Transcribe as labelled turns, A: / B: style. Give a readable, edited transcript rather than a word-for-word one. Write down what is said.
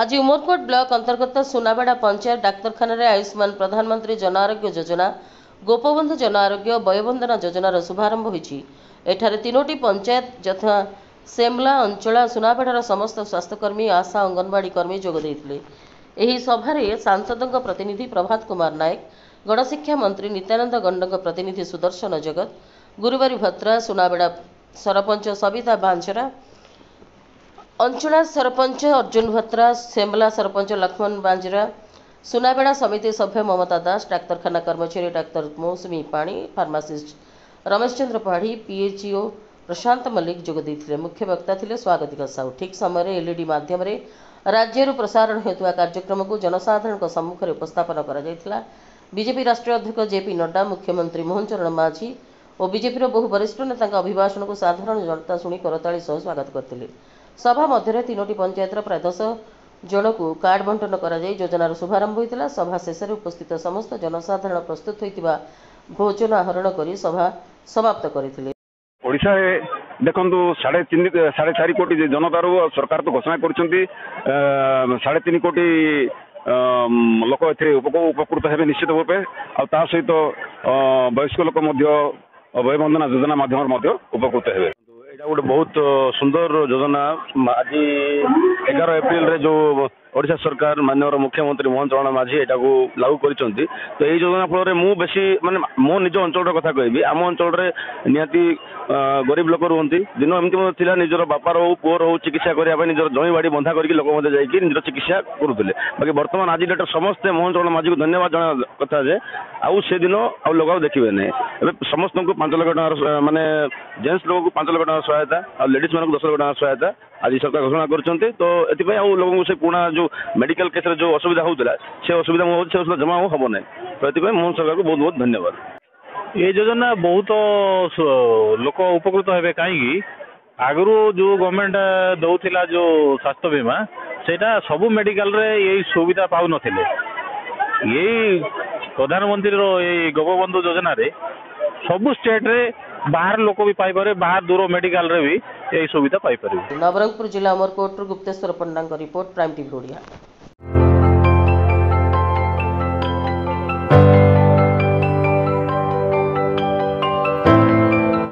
A: आज उमरकोट ब्लॉक अंतर्गत सुनाबेड़ा पंचायत डाक्तखाना आयुष्मान प्रधानमंत्री जन आरोग्य योजना गोपबंधु जन आरोग्य वयोवंदना योजनार शुभारंभ होइछि। एठारे तीनोटी पंचायत यथा सेमला अंचला सुनाबेड़ार समस्त स्वास्थ्यकर्मी आशा अंगनवाड़ी कर्मी जोग देइथिले। एही सभारे सांसदक प्रतिनिधि प्रभात कुमार नायक, गणशिक्षा मंत्री नित्यानंद गंडक प्रतिनिधि सुदर्शन जगत, गुरुवारी भत्रा सुनाबेड़ा सरपंच सविता बांझरा, अंचला सरपंच अर्जुन भत्रा, सेमला सरपंच लक्ष्मण बांजरा, सुनाबेड़ा समिति सभ्य ममता दास, डाक्तरखाना कर्मचारी डाक्तर मौसुमी पाणी, फार्मासिस्ट रमेश चंद्र पहाड़ी, पीएचईओ प्रशांत मल्लिक जोग देइथिले। मुख्य वक्ता थिले स्वागतिका साहू। ठीक समय एलईडी माध्यम राज्य प्रसारण हेतुआ कार्यक्रम को जनसाधारण सम्मुख में उपस्थापन करा। बीजेपी राष्ट्रीय अध्यक्ष जेपी नड्डा, मुख्यमंत्री मोहन चरण माझी और बीजेपी बहु वरिष्ठ नेता अभिभाषण को साधारण जनता शुणी करताली स्वागत करते। सभा मध्य तीनोटी पंचायत प्राय 10 जन को कार्ड बंटन कर योजनार शुभारंभ होता। सभा शेष में उपस्थित समस्त जनसाधारण प्रस्तुत होता भोजन आहरण कर सभा समाप्त करते।
B: ओडिशा देखु 3.5 कोटी जनतार सरकार तो घोषणा कर 3.5 कोटी लोक उपकृत हे निश्चित रूपे आ सहित वयस्क लोक वयोवंदना योजना माध्यम उपकृत हे। यहाँ गोटे बहुत सुंदर योजना आज 11 एप्रिल रे जो ओडिशा सरकार माननीय मुख्यमंत्री मोहन चरण माझी यहाँ लागू कर। तो यही योजना फल मु बेसी माने मो निज अंचल कथा कहबी। आम अंचल निहाती गरीब लोक रुहति दिन एमती निजर बापार हो पुअर हो चिकित्सा करने निजर जमी बाड़ी बंधा करके लोक जाकि निजर चिकित्सा करुले। बाकी बर्तमान आज डेट समस्ते मोहन चरण माझी को धन्यवाद जना कथा जे आउ से दिन आउ लोक देखिए ना। समस्त को 5 लाख टका माने जेन्ट्स लोक को 5 लाख टका सहायता और लेडीज मान 10 लाख टका सहायता आज सरकार घोषणा कर। तो ये लोगों से पुणा जो मेडिकल केस जो असुविधा होता से असुविधा जमा हम ना। तो ये मोहन सरकार को बहुत बहुत धन्यवाद।
C: ये योजना बहुत लोक उपकृत हे कहीं आगु जो गवर्नमेंट दौला जो स्वास्थ्य बीमा सेटा सबू मेडिकल रे यही सुविधा पाऊ नथिले। यही प्रधानमंत्री ये गोपबंधु योजना रे सबू स्टेट रे बाहर लोक भी पाई पारे, बाहर दूर मेडिकल रे भी यही सुविधा पाई पारे।
A: नवरंगपुर जिला अमरकोट गुप्तेश्वर पंडा रिपोर्ट, प्राइम टीवी ओडिया।